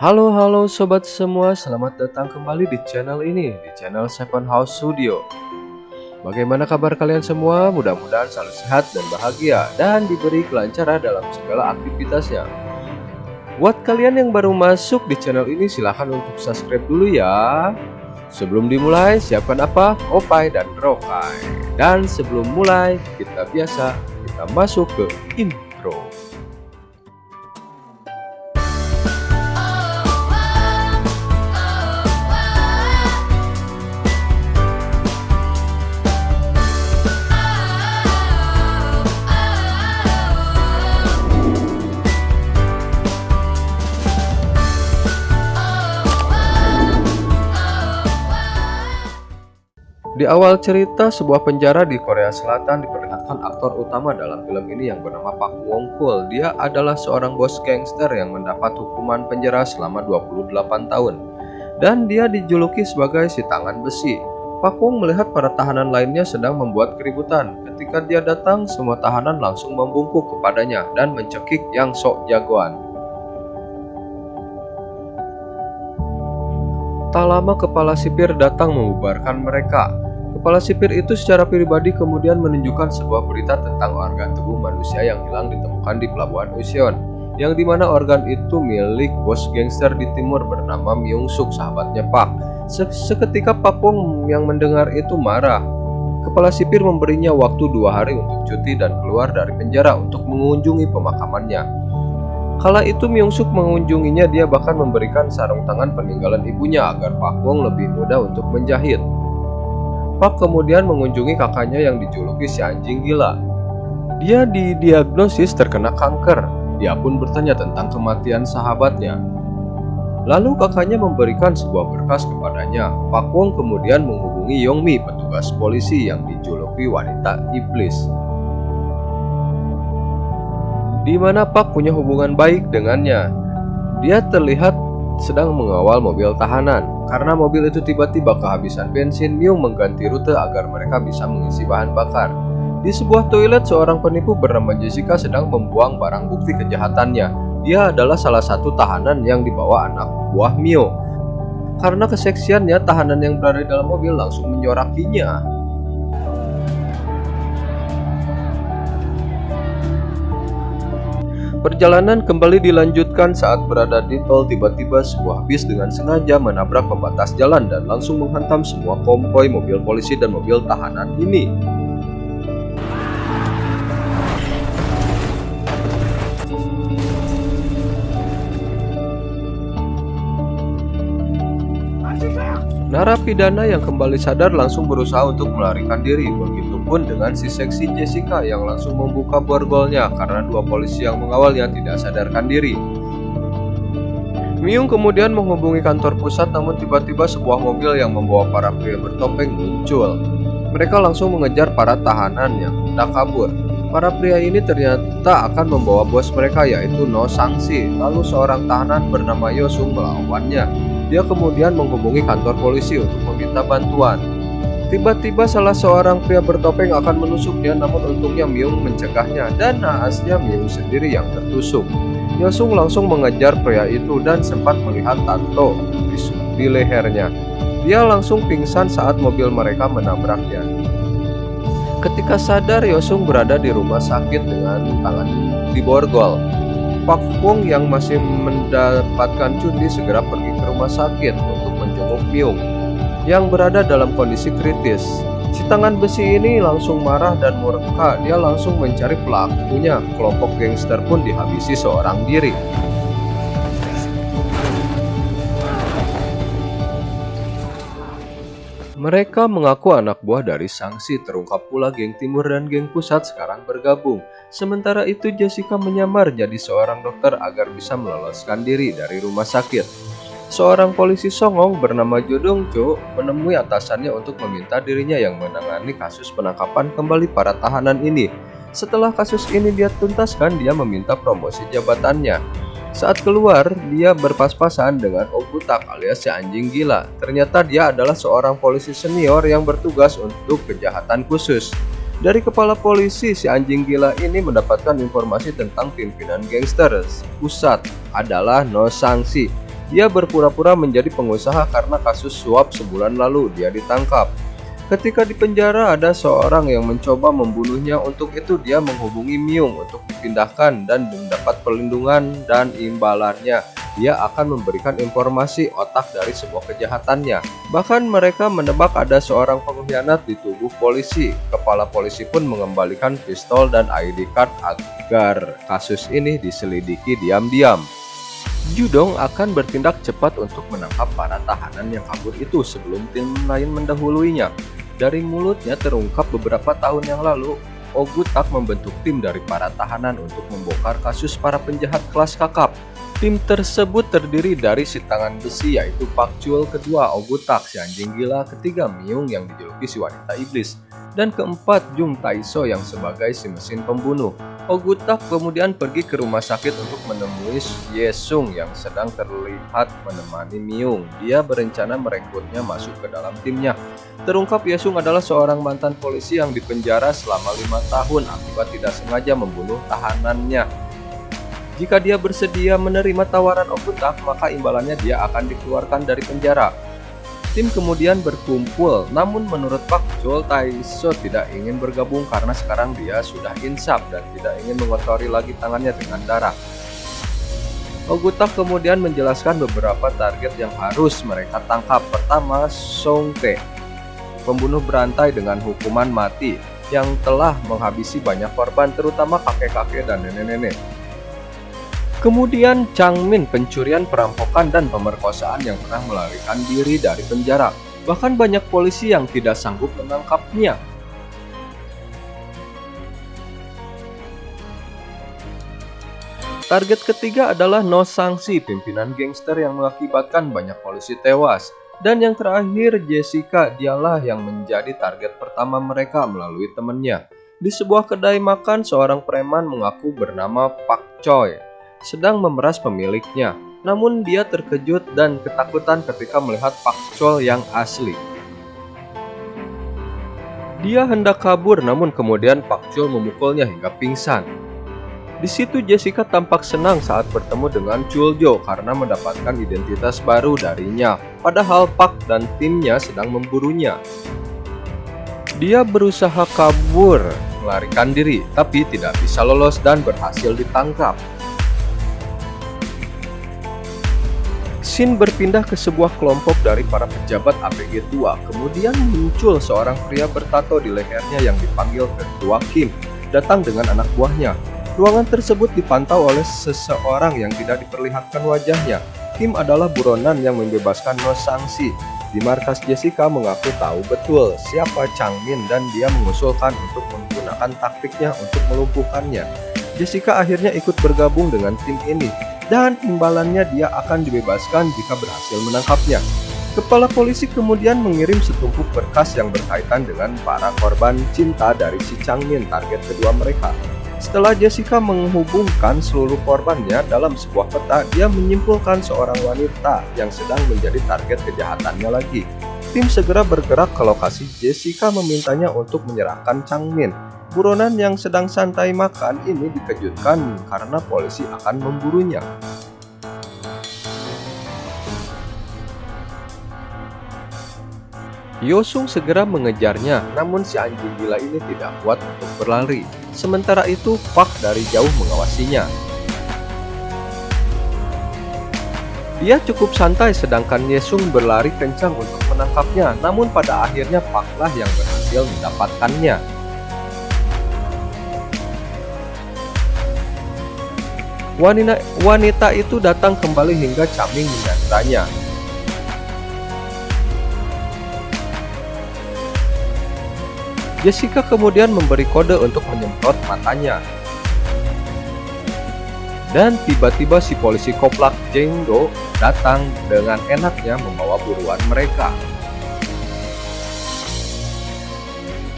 Halo sobat semua, selamat datang kembali di channel ini, di channel Seven House Studio. Bagaimana kabar kalian semua? Mudah-mudahan selalu sehat dan bahagia dan diberi kelancaran dalam segala aktivitasnya. Buat kalian yang baru masuk di channel ini, silahkan untuk subscribe dulu ya. Sebelum dimulai, siapkan apa? Opai dan Rokai. Dan sebelum mulai, kita masuk ke intro. Di awal cerita, sebuah penjara di Korea Selatan diperlihatkan aktor utama dalam film ini yang bernama Pak Wong Kul. Dia adalah seorang bos gangster yang mendapat hukuman penjara selama 28 tahun. Dan dia dijuluki sebagai si tangan besi. Pak Wong melihat para tahanan lainnya sedang membuat keributan. Ketika dia datang, semua tahanan langsung membungkuk kepadanya dan mencekik yang sok jagoan. Tak lama kepala sipir datang membubarkan mereka. Kepala sipir itu secara pribadi kemudian menunjukkan sebuah berita tentang organ tubuh manusia yang hilang ditemukan di Pelabuhan Ucheon, yang dimana organ itu milik bos gangster di timur bernama Myung Suk, sahabatnya Pak. Seketika Pak Wong yang mendengar itu marah. Kepala sipir memberinya waktu 2 hari untuk cuti dan keluar dari penjara untuk mengunjungi pemakamannya. Kala itu Myung Suk mengunjunginya, dia bahkan memberikan sarung tangan peninggalan ibunya agar Pak Wong lebih mudah untuk menjahit. Pak kemudian mengunjungi kakaknya yang dijuluki si anjing gila. Dia didiagnosis terkena kanker. Dia pun bertanya tentang kematian sahabatnya. Lalu kakaknya memberikan sebuah berkas kepadanya. Pak Wong kemudian menghubungi Yongmi, petugas polisi yang dijuluki wanita iblis, di mana Pak punya hubungan baik dengannya. Dia terlihat sedang mengawal mobil tahanan. Karena mobil itu tiba-tiba kehabisan bensin, Myung mengganti rute agar mereka bisa mengisi bahan bakar. Di sebuah toilet, seorang penipu bernama Jessica sedang membuang barang bukti kejahatannya. Dia adalah salah satu tahanan yang dibawa anak buah Myo. Karena keseksiannya, tahanan yang berada di dalam mobil langsung menyorakinya. Perjalanan kembali dilanjutkan. Saat berada di tol, tiba-tiba sebuah bis dengan sengaja menabrak pembatas jalan dan langsung menghantam semua konvoi mobil polisi dan mobil tahanan ini. Narapidana yang kembali sadar langsung berusaha untuk melarikan diri. Begitupun dengan si seksi Jessica yang langsung membuka borgolnya karena 2 polisi yang mengawalnya tidak sadarkan diri. Myung kemudian menghubungi kantor pusat, namun tiba-tiba sebuah mobil yang membawa para pria bertopeng muncul. Mereka langsung mengejar para tahanan yang hendak kabur. Para pria ini ternyata akan membawa bos mereka, yaitu No Sang-si. Lalu seorang tahanan bernama Yosung melawannya. Dia kemudian menghubungi kantor polisi untuk meminta bantuan. Tiba-tiba salah seorang pria bertopeng akan menusuknya, namun untungnya Myung mencegahnya dan naasnya Myung sendiri yang tertusuk. Yosung langsung mengejar pria itu dan sempat melihat tato di lehernya. Dia langsung pingsan saat mobil mereka menabraknya. Ketika sadar, Yosung berada di rumah sakit dengan tangan diborgol. Pak Wong yang masih mendapatkan cuti segera pergi ke rumah sakit untuk menjenguk Myung yang berada dalam kondisi kritis. Si tangan besi ini langsung marah dan murka. Dia langsung mencari pelakunya. Kelompok gangster pun dihabisi seorang diri. Mereka mengaku anak buah dari Sang-si. Terungkap pula geng timur dan geng pusat sekarang bergabung. Sementara itu Jessica menyamar jadi seorang dokter agar bisa meloloskan diri dari rumah sakit. Seorang polisi songong bernama Jo Dong-cho menemui atasannya untuk meminta dirinya yang menangani kasus penangkapan kembali para tahanan ini. Setelah kasus ini dia tuntaskan, dia meminta promosi jabatannya. Saat keluar, dia berpas-pasan dengan Oh Butak alias si anjing gila. Ternyata dia adalah seorang polisi senior yang bertugas untuk kejahatan khusus. Dari kepala polisi, si anjing gila ini mendapatkan informasi tentang pimpinan gangster pusat adalah No Sang-si. Dia berpura-pura menjadi pengusaha karena kasus suap sebulan lalu dia ditangkap. Ketika di penjara ada seorang yang mencoba membunuhnya, untuk itu dia menghubungi Myung untuk dipindahkan dan mendapat perlindungan, dan imbalannya dia akan memberikan informasi otak dari sebuah kejahatannya. Bahkan mereka menebak ada seorang pengkhianat di tubuh polisi. Kepala polisi pun mengembalikan pistol dan ID card agar kasus ini diselidiki diam-diam. Judong akan bertindak cepat untuk menangkap para tahanan yang kabur itu sebelum tim lain mendahuluinya. Dari mulutnya terungkap beberapa tahun yang lalu, Ogutak membentuk tim dari para tahanan untuk membongkar kasus para penjahat kelas kakap. Tim tersebut terdiri dari si tangan besi yaitu Pak Chul, kedua Ogutak si anjing gila, ketiga Myung yang dijuluki si wanita iblis, dan keempat Jung Taisho yang sebagai si mesin pembunuh. Ogutak kemudian pergi ke rumah sakit untuk menemui Yesung yang sedang terlihat menemani Myung. Dia berencana merekrutnya masuk ke dalam timnya. Terungkap Yesung adalah seorang mantan polisi yang dipenjara selama 5 tahun akibat tidak sengaja membunuh tahanannya. Jika dia bersedia menerima tawaran Ogutak, maka imbalannya dia akan dikeluarkan dari penjara. Tim kemudian berkumpul, namun menurut Pak Chul, Taisho tidak ingin bergabung karena sekarang dia sudah insaf dan tidak ingin mengotori lagi tangannya dengan darah. Ogutak kemudian menjelaskan beberapa target yang harus mereka tangkap. Pertama, Song Tae, pembunuh berantai dengan hukuman mati yang telah menghabisi banyak korban, terutama kakek-kakek dan nenek-nenek. Kemudian Changmin, pencurian, perampokan, dan pemerkosaan yang pernah melarikan diri dari penjara. Bahkan banyak polisi yang tidak sanggup menangkapnya. Target ketiga adalah No Sang-si, pimpinan gangster yang mengakibatkan banyak polisi tewas. Dan yang terakhir Jessica, dialah yang menjadi target pertama mereka melalui temannya. Di sebuah kedai makan, seorang preman mengaku bernama Pak Choi sedang memeras pemiliknya. Namun dia terkejut dan ketakutan ketika melihat Pak Chol yang asli. Dia hendak kabur, namun kemudian Pak Chol memukulnya hingga pingsan. Di situ Jessica tampak senang saat bertemu dengan Chuljo karena mendapatkan identitas baru darinya, padahal Pak dan timnya sedang memburunya. Dia berusaha kabur, melarikan diri, tapi tidak bisa lolos dan berhasil ditangkap. Shin berpindah ke sebuah kelompok dari para pejabat APG tua. Kemudian muncul seorang pria bertato di lehernya yang dipanggil Ketua Kim, datang dengan anak buahnya. Ruangan tersebut dipantau oleh seseorang yang tidak diperlihatkan wajahnya. Kim adalah buronan yang membebaskan No Sang-si. Di markas, Jessica mengaku tahu betul siapa Changmin dan dia mengusulkan untuk menggunakan taktiknya untuk melumpuhkannya. Jessica akhirnya ikut bergabung dengan tim ini, dan imbalannya dia akan dibebaskan jika berhasil menangkapnya. Kepala polisi kemudian mengirim setumpuk berkas yang berkaitan dengan para korban cinta dari si Changmin, target kedua mereka. Setelah Jessica menghubungkan seluruh korbannya dalam sebuah peta, dia menyimpulkan seorang wanita yang sedang menjadi target kejahatannya lagi. Tim segera bergerak ke lokasi. Jessica memintanya untuk menyerahkan Changmin. Buronan yang sedang santai makan ini dikejutkan karena polisi akan memburunya. Yosung segera mengejarnya, namun si anjing gila ini tidak kuat untuk berlari. Sementara itu, Pak dari jauh mengawasinya. Dia cukup santai sedangkan Yesung berlari kencang untuk menangkapnya, namun pada akhirnya Pak lah yang berhasil mendapatkannya. Wanita itu datang kembali hingga Changmin menyandaranya. Jessica kemudian memberi kode untuk menyemprot matanya. Dan tiba-tiba si polisi koplak Jengdo datang dengan enaknya membawa buruan mereka.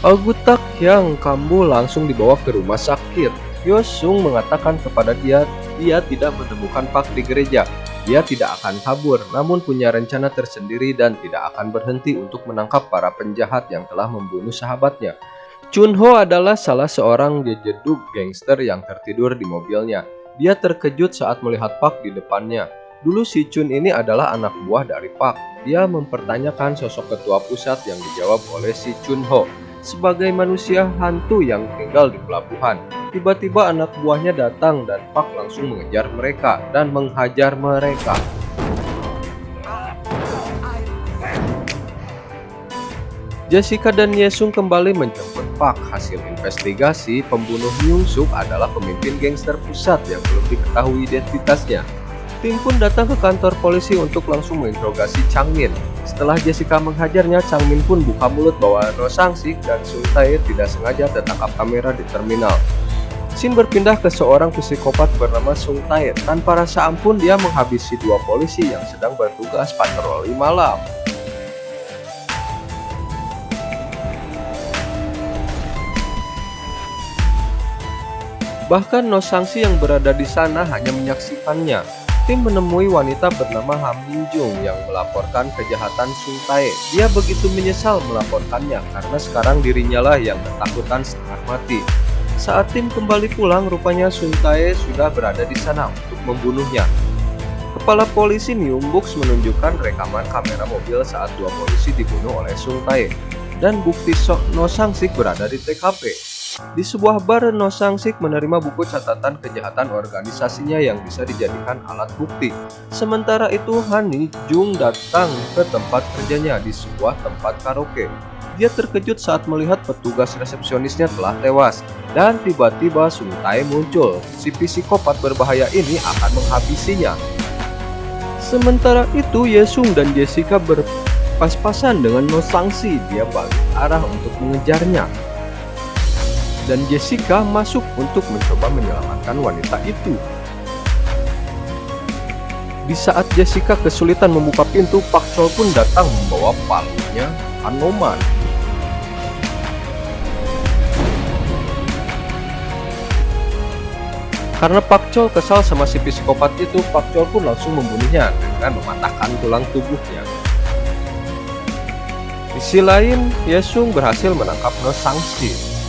Ogutak yang kambuh langsung dibawa ke rumah sakit. Yosung mengatakan kepada dia tidak menemukan Pak di gereja. Dia tidak akan kabur, namun punya rencana tersendiri dan tidak akan berhenti untuk menangkap para penjahat yang telah membunuh sahabatnya. Chunho adalah salah seorang jejeduk gangster yang tertidur di mobilnya. Dia terkejut saat melihat Pak di depannya. Dulu si Chun ini adalah anak buah dari Pak. Dia mempertanyakan sosok ketua pusat yang dijawab oleh si Chun Ho sebagai manusia hantu yang tinggal di pelabuhan. Tiba-tiba anak buahnya datang dan Pak langsung mengejar mereka dan menghajar mereka. Jessica dan Yesung kembali menjemput Pak. Hasil investigasi, pembunuh Myung Suk adalah pemimpin gangster pusat yang belum diketahui identitasnya. Tim pun datang ke kantor polisi untuk langsung menginterogasi Chang Min. Setelah Jessica menghajarnya, Chang Min pun buka mulut bahwa No Sang-sik dan Sung Tae tidak sengaja tertangkap kamera di terminal. Scene berpindah ke seorang psikopat bernama Sung Tae. Tanpa rasa ampun, dia menghabisi dua polisi yang sedang bertugas patroli malam. Bahkan No Sang-si yang berada di sana hanya menyaksikannya. Tim menemui wanita bernama Ham Min Jung yang melaporkan kejahatan Sung Tae. Dia begitu menyesal melaporkannya karena sekarang dirinya lah yang ketakutan setengah mati. Saat tim kembali pulang, rupanya Sung Tae sudah berada di sana untuk membunuhnya. Kepala polisi Myung Buk menunjukkan rekaman kamera mobil saat dua polisi dibunuh oleh Sung Tae. Dan bukti No Sang-sik berada di TKP. Di sebuah bar, No Sang-sik menerima buku catatan kejahatan organisasinya yang bisa dijadikan alat bukti. Sementara itu, Han Jung datang ke tempat kerjanya di sebuah tempat karaoke. Dia terkejut saat melihat petugas resepsionisnya telah tewas. Dan tiba-tiba Sung Tae muncul. Si psikopat berbahaya ini akan menghabisinya. Sementara itu, Yesung dan Jessica berpas-pasan dengan No Sang-si. Dia balik arah untuk mengejarnya. Dan Jessica masuk untuk mencoba menyelamatkan wanita itu. Di saat Jessica kesulitan membuka pintu, Pak Chol pun datang membawa palunya Anoman. Karena Pak Chol kesal sama si psikopat itu, Pak Chol pun langsung membunuhnya dengan mematahkan tulang tubuhnya. Di sisi lain, Yesung berhasil menangkap No Sang-si.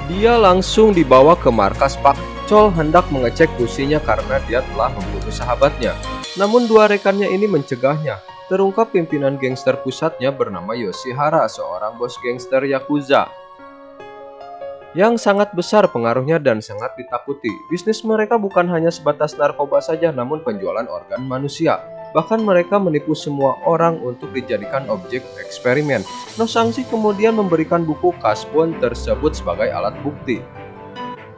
Dia langsung dibawa ke markas Pak Chol hendak mengecek businya karena dia telah membunuh sahabatnya. Namun dua rekannya ini mencegahnya. Terungkap pimpinan gangster pusatnya bernama Yoshihara, seorang bos gangster Yakuza yang sangat besar pengaruhnya dan sangat ditakuti. Bisnis mereka bukan hanya sebatas narkoba saja, namun penjualan organ manusia. Bahkan mereka menipu semua orang untuk dijadikan objek eksperimen. No Sang-si kemudian memberikan buku kasbon tersebut sebagai alat bukti.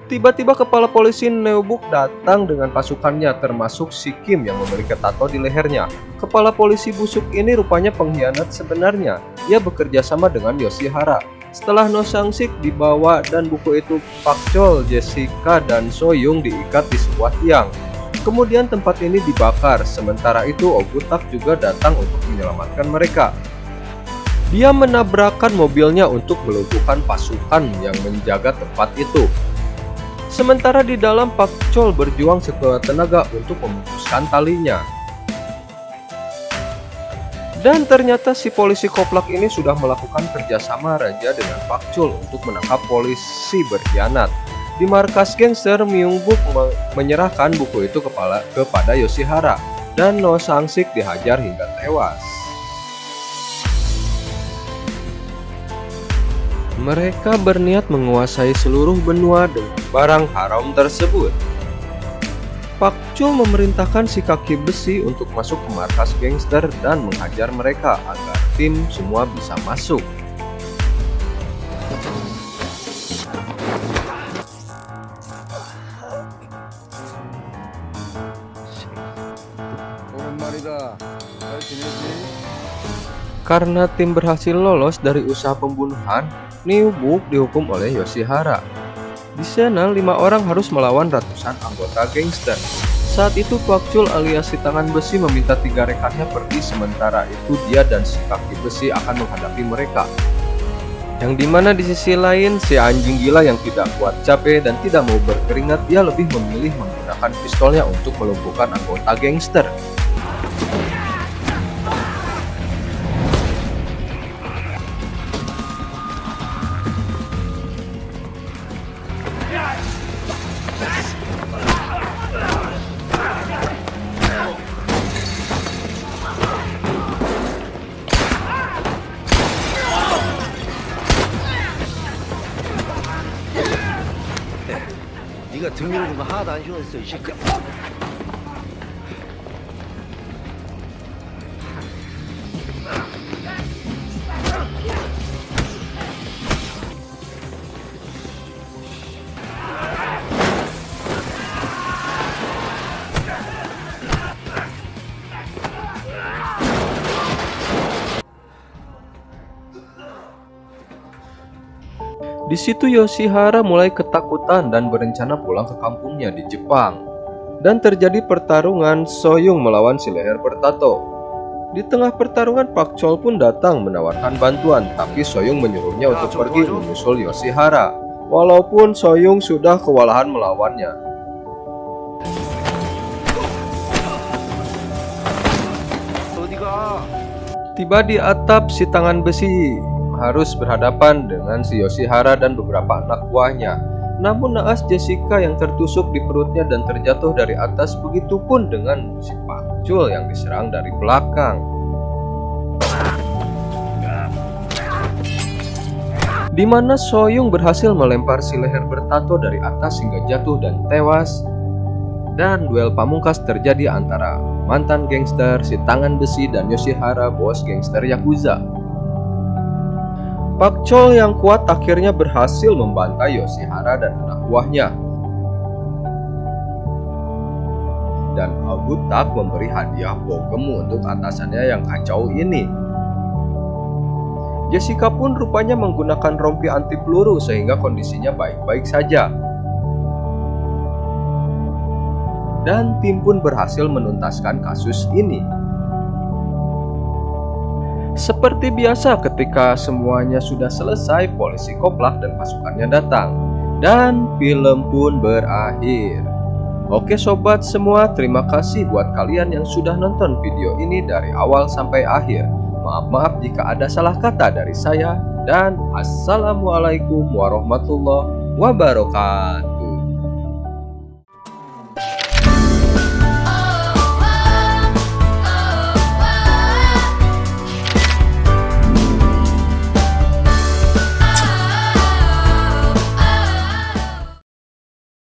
Tiba-tiba kepala polisi Neubuk datang dengan pasukannya, termasuk si Kim yang memiliki tato di lehernya. Kepala polisi busuk ini rupanya pengkhianat sebenarnya. Dia bekerja sama dengan Yoshihara. Setelah No Sang-sik dibawa dan buku itu, Pak Chol, Jessica, dan Soyoung diikat di sebuah tiang. Kemudian tempat ini dibakar. Sementara itu Ogutak juga datang untuk menyelamatkan mereka. Dia menabrakkan mobilnya untuk melumpuhkan pasukan yang menjaga tempat itu. Sementara di dalam, Pak Chol berjuang sekuat tenaga untuk memutuskan talinya. Dan ternyata si polisi koplak ini sudah melakukan kerjasama raja dengan Pak Chol untuk menangkap polisi berkhianat. Di markas gangster, Myung Buk menyerahkan buku itu kepada Yoshihara, dan No Sang-sik dihajar hingga tewas. Mereka berniat menguasai seluruh benua dengan barang haram tersebut. Pak Chol memerintahkan si kaki besi untuk masuk ke markas gangster dan menghajar mereka agar tim semua bisa masuk. Karena tim berhasil lolos dari usaha pembunuhan, Neubuk dihukum oleh Yoshihara. Di sana, 5 orang harus melawan ratusan anggota gangster. Saat itu Pak Chol alias si tangan besi meminta 3 rekannya pergi, sementara itu dia dan si kaki besi akan menghadapi mereka. Yang dimana di sisi lain, si anjing gila yang tidak kuat capek dan tidak mau berkeringat, dia lebih memilih menggunakan pistolnya untuk melumpuhkan anggota gangster. 등이로군가 하나도 안 쉬웠어 이 새끼야. Di situ Yoshihara mulai ketakutan dan berencana pulang ke kampungnya di Jepang. Dan terjadi pertarungan Soyung melawan si leher bertato. Di tengah pertarungan Pak Chol pun datang menawarkan bantuan, tapi Soyung menyuruhnya untuk pergi menyusul Yoshihara. Walaupun Soyung sudah kewalahan melawannya. 어디가? Tiba di atap, si tangan besi harus berhadapan dengan si Yoshihara dan beberapa anak buahnya. Namun naas Jessica yang tertusuk di perutnya dan terjatuh dari atas, begitupun dengan si Pak Chul yang diserang dari belakang. Di mana Soyung berhasil melempar si leher bertato dari atas hingga jatuh dan tewas. Dan duel pamungkas terjadi antara mantan gangster si tangan besi dan Yoshihara, bos gangster Yakuza. Pak Chol yang kuat akhirnya berhasil membantai Yoshihara dan anak buahnya. Dan Abu Tak memberi hadiah bogem untuk atasannya yang kacau ini. Jessica pun rupanya menggunakan rompi anti peluru sehingga kondisinya baik-baik saja. Dan tim pun berhasil menuntaskan kasus ini. Seperti biasa, ketika semuanya sudah selesai, polisi koplak dan pasukannya datang. Dan film pun berakhir. Oke sobat semua, terima kasih buat kalian yang sudah nonton video ini dari awal sampai akhir. Maaf jika ada salah kata dari saya. Dan assalamualaikum warahmatullahi wabarakatuh.